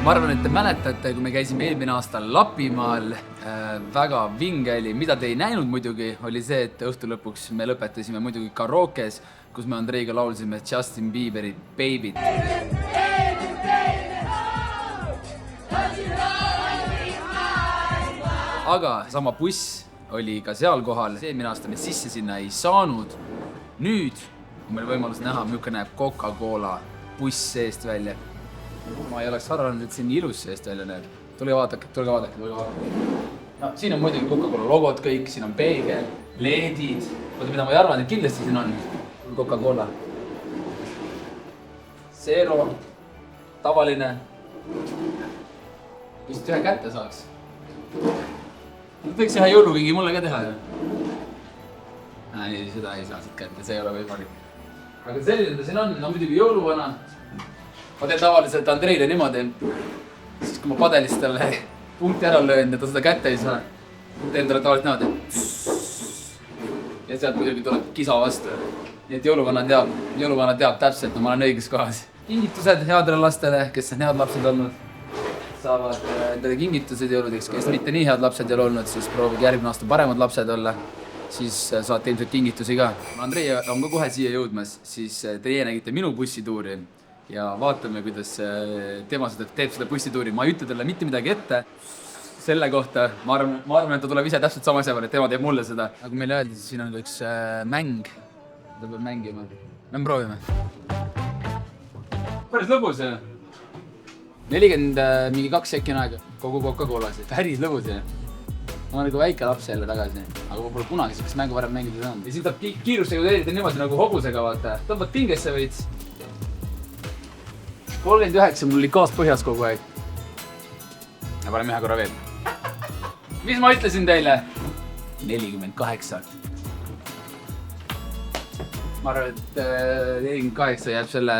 Ma arvan, et te mäletate, kui me käisime eelmine aasta Lapimaal, väga vinge oli. Mida te ei näinud muidugi, oli see, et õhtu lõpuks me lõpetasime muidugi karaokes, kus me Andreiga laulsime Justin Bieberi Baby't. Aga sama buss oli ka seal kohal. Eelmine aasta me sisse sinna ei saanud. Nüüd on meil võimalus näha, milline näeb Coca-Cola buss seest välja. Ma ei oleks arvanud, et siin nii ilus seest välja näeb. Tulge vaadake. No, siin on muidugi Coca-Cola logod kõik, siin on peegel, leedid. Oota, mida ma ei arvan, et kindlasti siin on Coca-Cola. Zero, tavaline. Kui siit ühe kätte saaks. Võiks ühe jõulukingi mulle ka teha. Ei, seda ei saa siit kätte, see ei ole võimalik. Aga selline ta siin on, muidugi jõuluvana. Ma teen tavaliselt Andreile niimoodi, siis kui ma padelist talle punkti ära löön ja ta seda kätte ei saa, teen talle tavaliselt niimoodi. Ja sealt muidugi tuleb kisa vastu. Nii et jõuluvana teab täpselt, et ma olen õiges kohas. Kingitused headele lastele, kes on head lapsed olnud, saavad endale kingitused jõuludeks, kes mitte nii head lapsed ei ole olnud, siis proovige järgmine aasta paremad lapsed olla. Siis saate ilmselt kingitusi ka. Andrei on ka kohe siia jõudmas, siis teie nägite minu bussituuri ja vaatame, kuidas tema teeb seda bussituuri. Ma ei ütle talle mitte midagi ette selle kohta. Ma arvan, et ta tuleb ise täpselt sama asja peale, et tema teeb mulle seda. Nagu meile öeldi, siis siin on üks mäng. Ta peab mängima. Me proovime. Päris lõbus, jah? 42 sekki on aega. Kogu Coca-Colasid. Päris lõbus, jah? Ma olen nagu väike laps jälle tagasi, aga ma pole kunagi sellist mängu varem mängida saanud. Ja siin saab kiirustega teerida niimoodi nagu hobusega, vaata. Tõmbad pingesse võits. 39, mul oli gaas põhjas kogu aeg. Ja paneme ühe korra veel. Mis ma ütlesin teile? 48. Ma arvan, et 48 jääb selle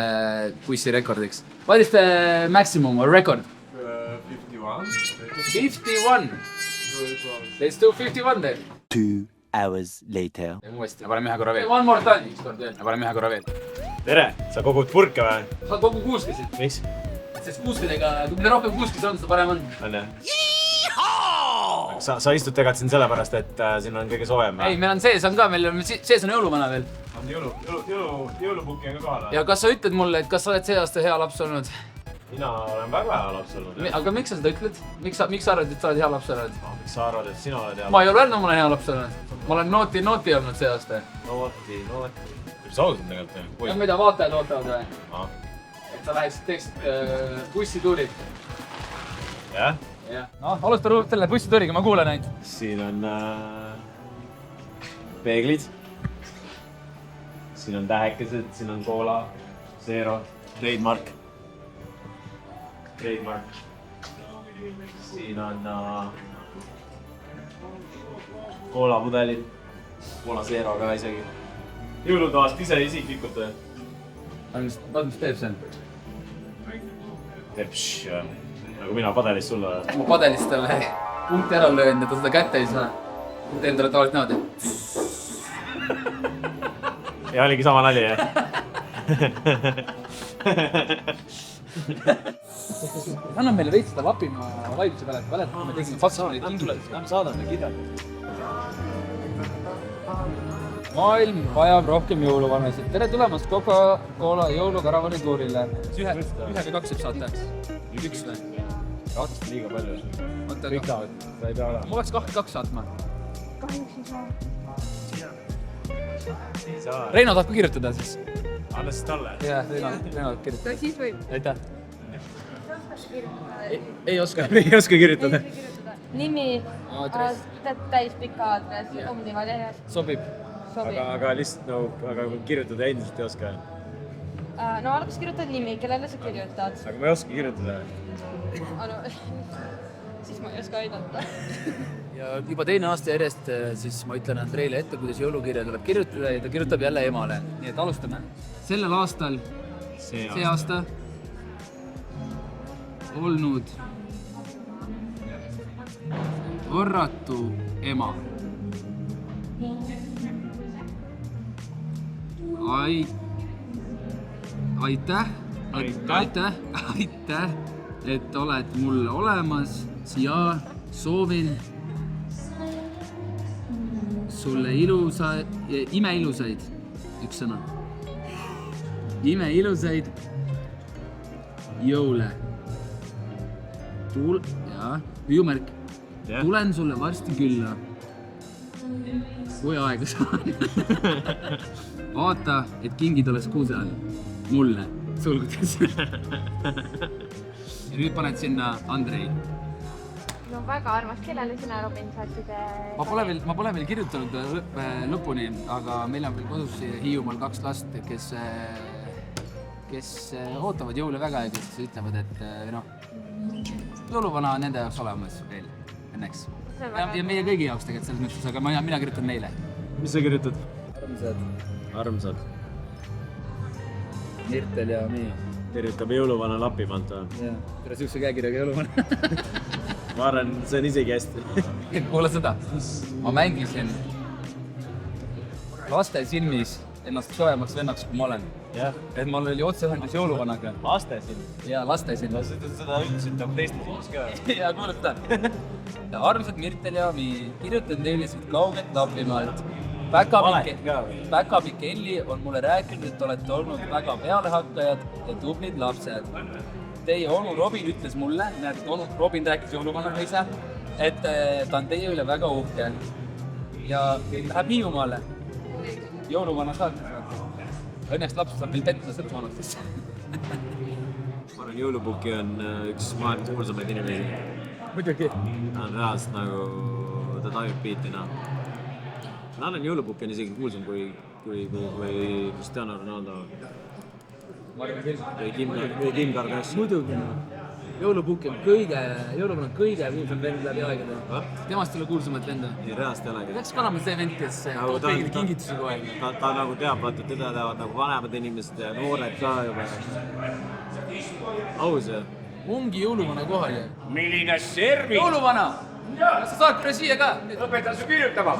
bussi rekordiks. What is the maximum or record? 51. 51? Let's do 51 then. 2 hours later. Uuesti, paneme ühe korra veel. One more time. Paneme ühe korra veel. Tere, sa kogud purke või? Sa kogu kuuskisid. Miks? Sest kuuskidega, kui mida rohkem kuuskis on, seda parem on. On jah? Sa istud tegelikult siin sellepärast, et siin on kõige soovem. Ei, meil on sees on ka, meil sees on jõuluvana veel. On jõulupukki on ka kohal. Ja kas sa ütled mulle, et kas sa oled see aasta hea laps olnud? Mina olen väga hea laps olnud. Aga miks sa seda ütled? Miks sa arvad, et sa oled hea laps olnud? Miks sa arvad, et sina oled hea laps? Ma ei ole öelnud, ma olen hea laps olnud. Ma olen nooti olnud see aasta. Nooti. Kuidas sa ausad tegelikult? Ja mida vaatajad ootavad või? Et sa läheksid teeksid bussituurid. Jah? No, alusta selle bussituuriga, ma kuulen ainult. Siin on peeglid. Siin on tähekesed, siin on Cola, Zero, Trademark. Siin on Cola pudelid, Cola Zero ka isegi. Jõulutoast ise isiklikult või? Vaata, mis teeb see? Teeb nagu mina padelist sulle. Ma padelist talle punkti ära löön ja ta seda kätte ei saa. Teen talle tavaliselt niimoodi. Ja oligi sama nali, jah? Anna meile veits seda Lapimaa vaidluse peale, et mäletad, kui me tegime Fatsoonid kindlad. Saadame kirjad. Maailm vajab rohkem jõuluvanasid. Tere tulemast Coca-Cola jõulukaravani tuurile. Ühe või kaks võib saata? Üks või? Kaks liiga palju. Kõik saavad, sa ei pea olema. Ma oleks kaks saatma. Kahjuks ei saa. Reino tahab ka kirjutada siis? Anna siis talle. Jah, Reino tahab kirjutada. Siis võib. Aitäh. Ei oska kirjutada. Ei oska kirjutada. Ei oska kirjutada. Nimi, täis pika aadress, Omniva lehes. Sobib. Aga lihtsalt aga kirjutada endiselt ei oska. No algas kirjutada nimi, kellele sa kirjutad. Aga ma ei oska kirjutada. Siis ma ei oska aidata. Ja juba teine aasta järjest siis ma ütlen Andreile ette, kuidas jõulukirja tuleb kirjutada ja ta kirjutab jälle emale. Nii et alustame. Sellel aastal, see aasta olnud võrratu ema. Aitäh et oled mul olemas ja soovin sulle imeilusaid, üks sõna, imeilusaid jõule. Hüüumärk. Tulen sulle varsti külla. Kui aega saan. Vaata, et kingid oleks kuuse all. Mulle. Sulgudes. Ja nüüd paned sinna Andrei. No väga armas, kellele sina, Robin, saatsid? Ma pole veel kirjutanud lõpuni, aga meil on veel kodus Hiiumaal 2 last, kes ootavad jõule väga ja kes ütlevad, et jõuluvana on nende jaoks olemas veel, õnneks. Ja meie kõigi jaoks tegelikult selles mõttes, aga mina kirjutan neile. Mis sa kirjutad? Armsad. Mirtel ja Mii. Kirjutab jõuluvana Lapipant või? Jah, tere siukse käekirjaga jõuluvana. Ma arvan, see on isegi hästi. Kuule seda, ma mängisin laste silmis ennast kõvemaks vennaks, kui ma olen. Et mul oli otseühendus jõuluvanaga. Laste siin? Jaa, laste silmis. Seda ütlesid nagu teiste silmis ka. Jaa, kuule seda. Armsad Mirtel ja Mii, kirjutan teile siit kaugelt Lapimaalt. Päkapikk Elli on mulle rääkinud, et olete olnud väga pealehakkajad ja tublid lapsed. Teie onu Robin ütles mulle, näed, onu Robin rääkis jõuluvanaga ise, et ta on teie üle väga uhke. Ja läheb Hiiumaale. Jõuluvana saates. Õnneks lapsed saab meil petta selles vanustesse. Ma arvan, jõulupuki on üks maailmas kuulsamaid inimesi. Muidugi. Ta on reaalselt nagu, ta tajub biitina. Ma arvan, jõulupuki on isegi kuulsam kui Cristiano Ronaldo. Või Kim Kardashian. Muidugi. Jõulupukk on kõige kuulsam vend läbi aegade. Temast ei ole kuulsamat venda. Ei, reaalselt ei olegi. Peaks ka olema see vend, kes toob kõigile kingitusi kogu aeg. Ta nagu teab, vaata, teda teavad nagu vanemad inimesed ja noored ka juba. Aus ja? Ongi jõuluvana kohal ja. Milline servis? Jõuluvana! Sa saad küll siia ka. Lõpetan su kirjutama.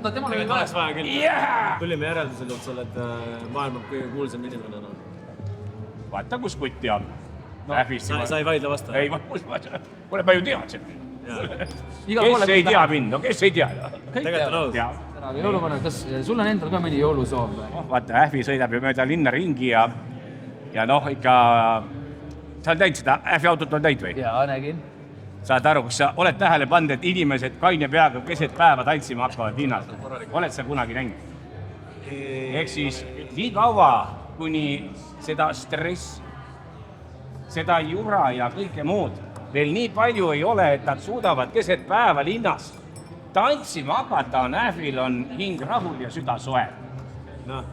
Temal oli Oleks vaja küll. Yeah! Tulime järeldusele, et sa oled maailma kõige kuulsam inimene. Vaata, kus kutti on. Sa ei vaidle vastu? Ei, kuule, ma ju teadsin. Kes ei tea mind? No kes ei tea? Kõik teavad. Jõuluvana, kas sul on endal ka mõni jõulusoov? Vaata, Ähvi sõidab ju mööda linna ringi ja noh, ikka... Sa oled näinud seda Ähvi-autot on näinud või? Jaa, nägin. Saad aru, kas sa oled tähele pannud, et inimesed kaine peaga keset päeva tantsima hakkavad linnas? Oled sa kunagi näinud? Ehk siis nii kaua, kuni seda stress, seda jura ja kõike muud veel nii palju ei ole, et nad suudavad keset päeva linnas tantsima hakata, on Ähvil on hing rahul ja süda soe. Noh,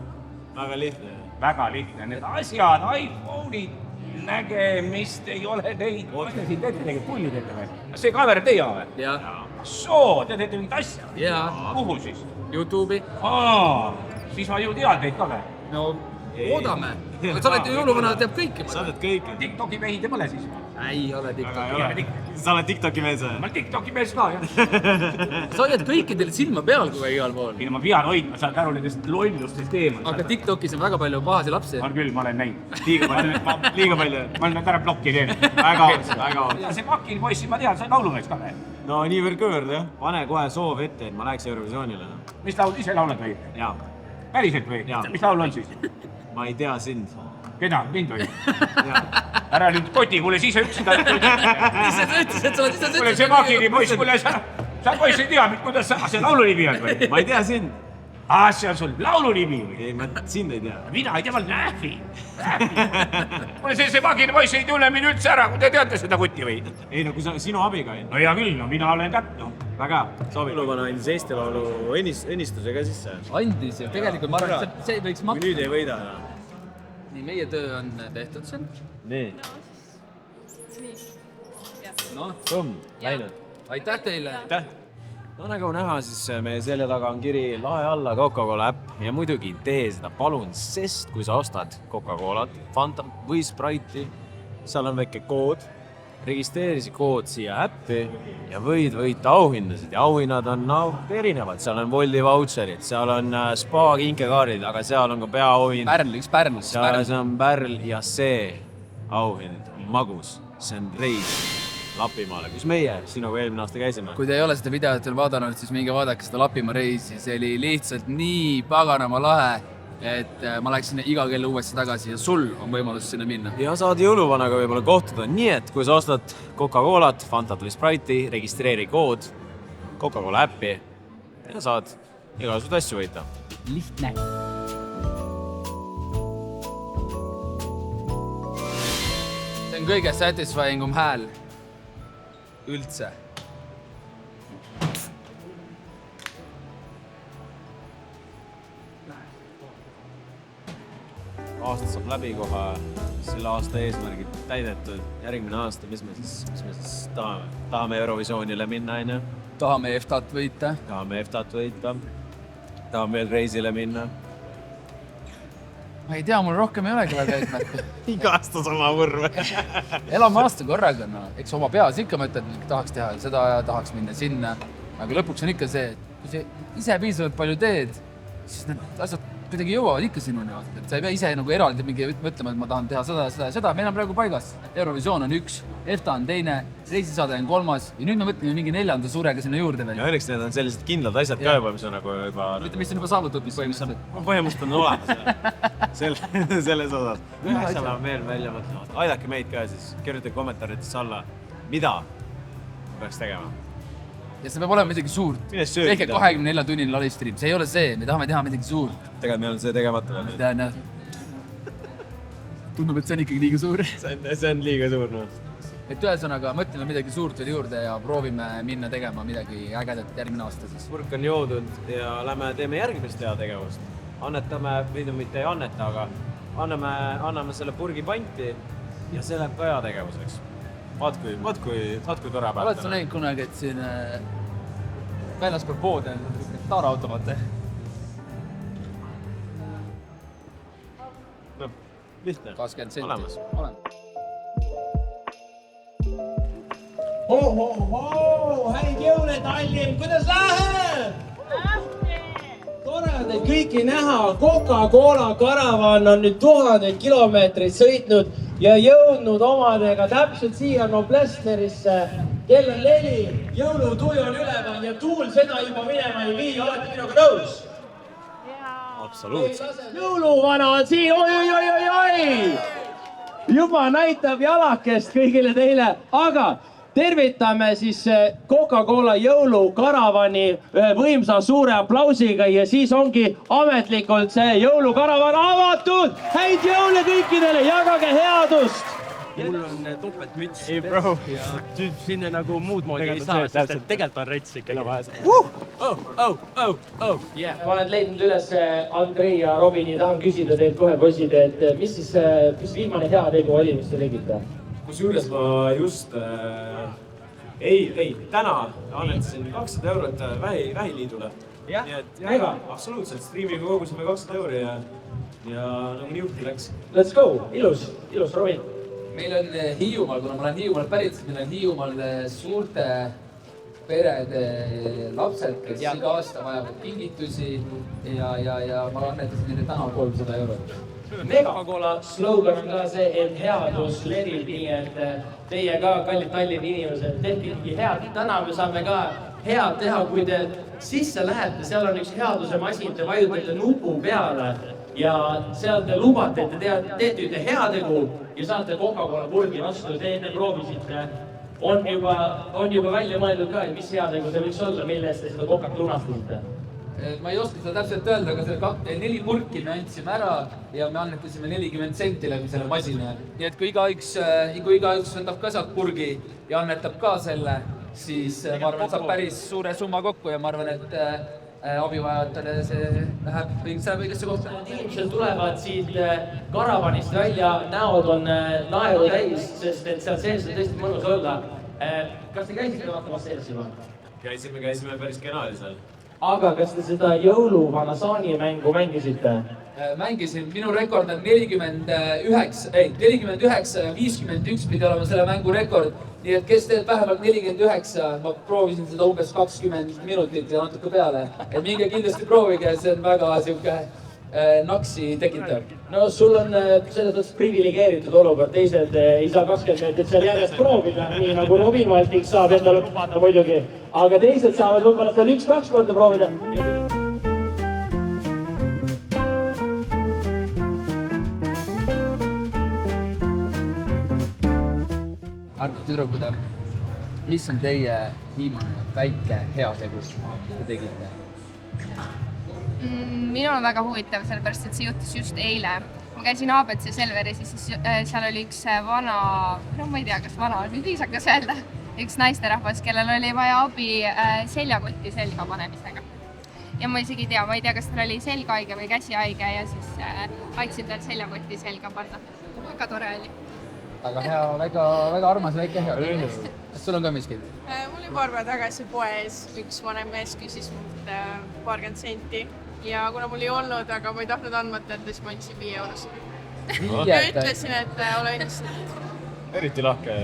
väga lihtne. Väga lihtne. Need asjad, iPhone'id, nägemist ei ole neid. Kas te siin teete tegid pulli teete või? See kaamera teie või? Jah. Soo, te teete mingit asja? Jaa. Kuhu siis? YouTube'i. Siis ma ju tean teid ka või? No, oodame. Sa oled ju jõuluvana, teab kõike. Sa oled kõike. TikToki mehi te pole siis? Ei ole TikToki. Sa oled TikToki mees või? Ma olen TikToki mees ka, jah. Sa oled kõikidel silma peal, kui igal pool. Ei, ma pean hoidma, saad aru nendest lollustest eemal. Aga TikTokis on väga palju pahasi lapsi. On küll, ma olen näinud. Liiga palju. Ma olen nad ära plokki teinud. Väga aus. Ja see pakil poissi, ma tean, sa on laulumees ka või? No nii veel kõõrd, jah. Pane kohe soov ette, et ma läheks Eurovisioonile. Mis laul ise laulad või? Jaa. Päriselt või? Jaa. Mis laul on siis? Ma ei tea sind. Keda? Mind või? Ära nüüd koti, kuule siis ütlesid, et... Ise sa ütlesid, et sa oled ise ütlesid. Kuule see Magiri poiss, kuule sa poiss ei tea, kuidas see laulunimi on või? Ma ei tea sind. See on sul laulunimi või? Ei, ma sind ei tea. Mina ei tea, ma olen Ähvi. Kuule see Magiri poiss ei tunne mind üldse ära, kui te teate seda kutti või? Ei, no kui sa sinu abiga ei. No hea küll, no mina olen kätt, noh. Väga sobib. Jõuluvana andis Eesti Laulu õnnistuse ka sisse. Andis ja tegelikult ma arvan, et see võiks maksta. Kui nüüd ei võida. Nii, meie töö on tehtud siin. Nii. Noh, läinud. aitäh teile. Aitäh. No nagu näha, siis meie selja taga on kiri lae alla Coca-Cola äpp ja muidugi tee seda palun, sest kui sa ostad Coca-Colat, Fanta või Sprite'i, seal on väike kood, registreeri see kood siia äppi ja võid võita auhindasid ja auhinnad on erinevad, seal on Wolli vautšerid, seal on spa kinkekaardid, aga seal on ka peaauhind. Pärl, üks Pärl. See on Pärl ja see auhind, magus. see on reis Lapimaale, kus meie sinuga eelmine aasta käisime. Kui te ei ole seda videot veel vaadanud, siis minge vaadake seda Lapimaa reisi. See oli lihtsalt nii paganama lahe, et ma läheksin iga kell uuesti tagasi ja sul on võimalus sinna minna. Ja saad jõuluvanaga võib-olla kohtuda. Nii et kui sa ostad Coca-Colat, Fantat või Sprite'i, registreeri kood Coca-Cola äppi ja saad igasugused asju võita. Lihtne. See on kõige satisfyingum hääl üldse. Aasta saab läbi kohe, selle aasta eesmärgid täidetud. Järgmine aasta, mis me siis tahame? Tahame Eurovisioonile minna, aine? Tahame EFTA-t võita. Tahame EFTA-t võita. Tahame veel reisile minna. Ma ei tea, mul rohkem ei olegi väga eesmärke. Iga aasta sama võrve. Elame aasta korraga, no. Eks oma peas ikka mõtled, et tahaks teha seda ja tahaks minna sinna. Aga lõpuks on ikka see, et kui sa ise piisavalt palju teed, siis need asjad kuidagi jõuavad ikka sinuni. Et sa ei pea ise nagu eraldi mingi mõtlema, et ma tahan teha seda ja seda ja seda. Meil on praegu paigas. Eurovisioon on 1, EFTA on 2, reisisaade on 3 ja nüüd me mõtleme mingi 4. suurega sinna juurde veel. Ja õnneks need on sellised kindlad asjad ka juba, mis on nagu juba... Mis on juba saavutatud, mis põhimõtteliselt. Põhimõtteliselt on olemas selles osas. Ühe asja peame veel välja mõtlema. Aidake meid ka siis, kirjutage kommentaaritesse alla, mida peaks tegema. Ja see peab olema midagi suurt. Tehke 24 tunnine livestream. See ei ole see, me tahame teha midagi suurt. Tegelikult meil on see tegemata veel. Tundub, et see on ikkagi liiga suur. See on liiga suur, no. Et ühesõnaga mõtleme midagi suurt veel juurde ja proovime minna tegema midagi ägedat järgmine aasta siis. Purk on joodud ja lähme teeme järgmist hea tegevust. Annetame, või mitte ei anneta, aga anname selle purgi panti ja see läheb ka hea tegevuseks. Vaat kui tore päev. Oled sa näinud kunagi, et siin väljaspool poode on taaraautomaate? No, lihtne. 20 senti. Olemas. Häid jõule, Tallinn, kuidas läheb? Tore on teid kõiki näha. Coca-Cola karavan on nüüd 1000 kilomeetrit sõitnud ja jõudnud omadega täpselt siia Noblessnerisse. Kell on 4, jõulutuju on üleval ja tuul seda juba minema ei vii. Olete minuga nõus? Absoluutselt. Jõuluvana on siin, oi! Juba näitab jalakest kõigile teile, aga tervitame siis Coca-Cola jõulukaravani ühe võimsa suure aplausiga ja siis ongi ametlikult see jõulukaravan avatud. Häid jõule kõikidele, jagage headust! Mul on topeltmüts. Ei, bro. Sinne nagu muud moodi ei saa, sest et tegelikult on rets ikkagi. Ma olen leidnud üles Andrei ja Robini, tahan küsida teilt kohe poisid, et mis viimane hea tegu oli, mis te tegite? Kusjuures ma just täna annetasin 200 eurot Vähiliidule. Jah, väga. Absoluutselt, striimiga kogusime 200 euri ja nagu niuhti läks. Let's go, ilus, Robin. Meil on Hiiumaal, kuna ma olen Hiiumaal pärit, siis meil on Hiiumaal suurte perede lapsed, kes iga aasta vajavad kingitusi ja ma annetasin neile täna 300 eurot. Coca-Cola slogan on ka see, et headus levib, nii et teie ka, kallid Tallinna inimesed, tehke ikkagi head. Täna me saame ka head teha, kui te sisse lähete, seal on üks headuse masin, te vajutate nupu peale ja seal te lubate, et te teete ühte heategu ja saate Coca-Cola purgi vastu, te enne proovisite. On juba välja mõeldud ka, et mis heategu see võiks olla, mille eest te seda Coca-Cola lunastasite? Ma ei oska seda täpselt öelda, aga selle 4 purki me andsime ära ja me annetasime 40 senti läbi selle masina. Nii et kui igaüks võtab ka sealt purgi ja annetab ka selle, siis ma arvan, et saab päris suure summa kokku ja ma arvan, et abivajajatele see läheb õigesse kohta. Inimesed tulevad siit karavanist välja, näod on naeru täis, sest et seal sees on tõesti mõnus olla. Kas te käisite vaatamas sees juba? Käisime päris kena oli seal. Aga kas te seda jõuluvana saani mängu mängisite? Mängisin, minu rekord on 49 ja 51 pidi olema selle mängu rekord. Nii et kes teeb vähemalt 49, ma proovisin seda umbes 20 minutit ja natuke peale. Et minge kindlasti proovige, see on väga siuke naksi tekitav. no sul on selles mõttes priviligeeritud olukord, teised ei saa 20 minutit seal järjest proovida, nii nagu Robin Valting saab endale lubada muidugi, aga teised saavad võib-olla seal 1-2 korda proovida. Arto tüdrukud, mis on teie viimane väike heategu, mis te tegite? Minul on väga huvitav, sellepärast et see juhtus just eile. Ma käisin ABC Selveris ja siis seal oli üks vana, no ma ei tea, kas vana on nüüd viisakas öelda, üks naisterahvas, kellel oli vaja abi seljakotti selga panemisega. Ja ma isegi ei tea, kas tal oli selgahaige või käsihaige ja siis aitasin tal seljakotti selga panna. Väga tore oli. Väga hea, väga armas väike hea. Kas sul on ka miskid? Mul oli paar päeva tagasi poes üks vanem mees küsis mult paarkümmend senti ja kuna mul ei olnud, aga ma ei tahtnud andmata, et siis ma andsin 5 eurost. Ja ütlesin, et ole õnnistatud. Eriti lahke.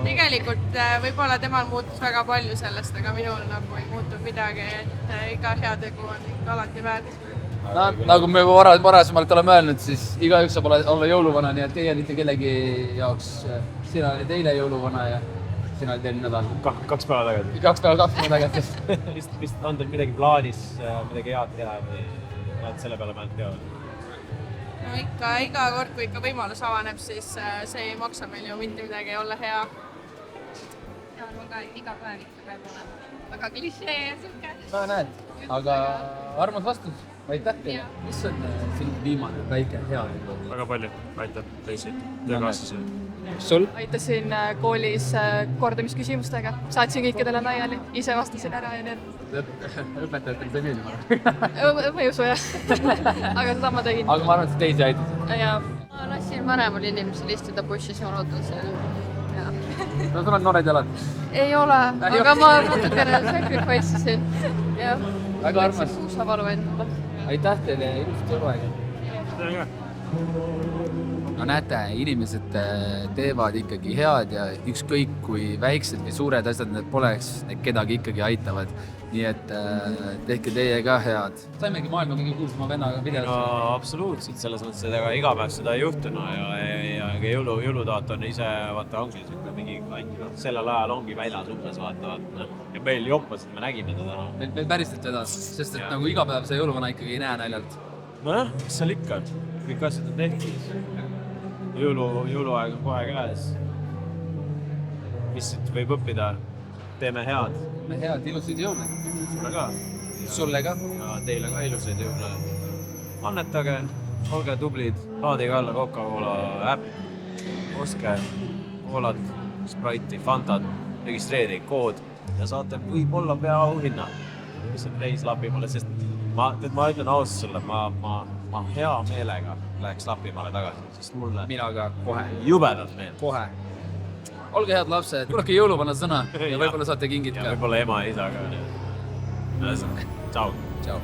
Tegelikult võib-olla temal muutus väga palju sellest, aga minul nagu ei muutunud midagi, et iga heategu on ikka alati väärt. Nagu me juba varasemalt oleme öelnud, siis igaüks saab olla jõuluvana, nii et teie olite kellegi jaoks, sina olid eile jõuluvana ja sina olid eelmine nädal. 2 päeva tagasi. 2 päeva tagasi. Vist on teil midagi plaanis, midagi head teha või selle peale mõelnud ka? No ikka, iga kord, kui ikka võimalus avaneb, siis see ei maksa meil ju mitte midagi olla hea. Ja arvan ka, et iga päev ikka peab olema. Väga klišee ja siuke. No näed, aga armas vastus. Aitäh teile. Mis on sinu viimane väike heategu? Väga palju. Aitäh teisi töökaaslasi. Sul? Aitasin koolis kordamisküsimustega, saatsin kõikidele laiali, ise vastasin ära ja nii. Õpetajatel see meeldib. Ma ei usu jah, aga seda ma tegin. Aga ma arvan, et teisi aitasid. Ja Ma lasin vanemal inimesel istuda bussis ja odotasin. No sul on noored jalad. ei ole, aga ma natukene sacrifice isin. Väga armas. Sa valu endale. Aitäh teile ja ilusat jõuluaega. No näete, inimesed teevad ikkagi head ja ükskõik kui väiksed või suured asjad need poleks, need kedagi ikkagi aitavad. Nii et tehke teie ka head. Saimegi maailma kõige kuulsama vennaga videos. Absoluutselt, selles mõttes, et ega iga päev seda ei juhtuna ja jõulutaat on ise, vaata, ongi mingi sellel ajal ongi väljas umbes, vaata. Ja meil joppasid, me nägime teda. Meil päriselt vedas, sest et nagu iga päev see jõuluvana ikkagi ei näe naljalt. Nojah, mis seal ikka? Kõik asjad on tehtud. Jõuluaeg on kohe käes. Mis võib õppida? Teeme head. Head, ilusaid jõule. Sulle ka. Sulle ka. Ja teile ka ilusaid jõule. Annetage, olge tublid, laadige alla Coca-Cola äpp, ostke koolat, Sprite'i, Fantat, registreerige kood ja saate võib-olla peaauhinna, mis on reis Lapimaale, sest ma ütlen ausalt sulle, ma hea meelega läheks Lapimaale tagasi, sest mulle Mina ka, kohe. Jubedalt meeldib. Kohe. Olge head lapsed, kuulake jõuluvana sõna ja võib-olla saate kingid Ja ka. võib-olla ema ja isa ka. Tšau. Ciao.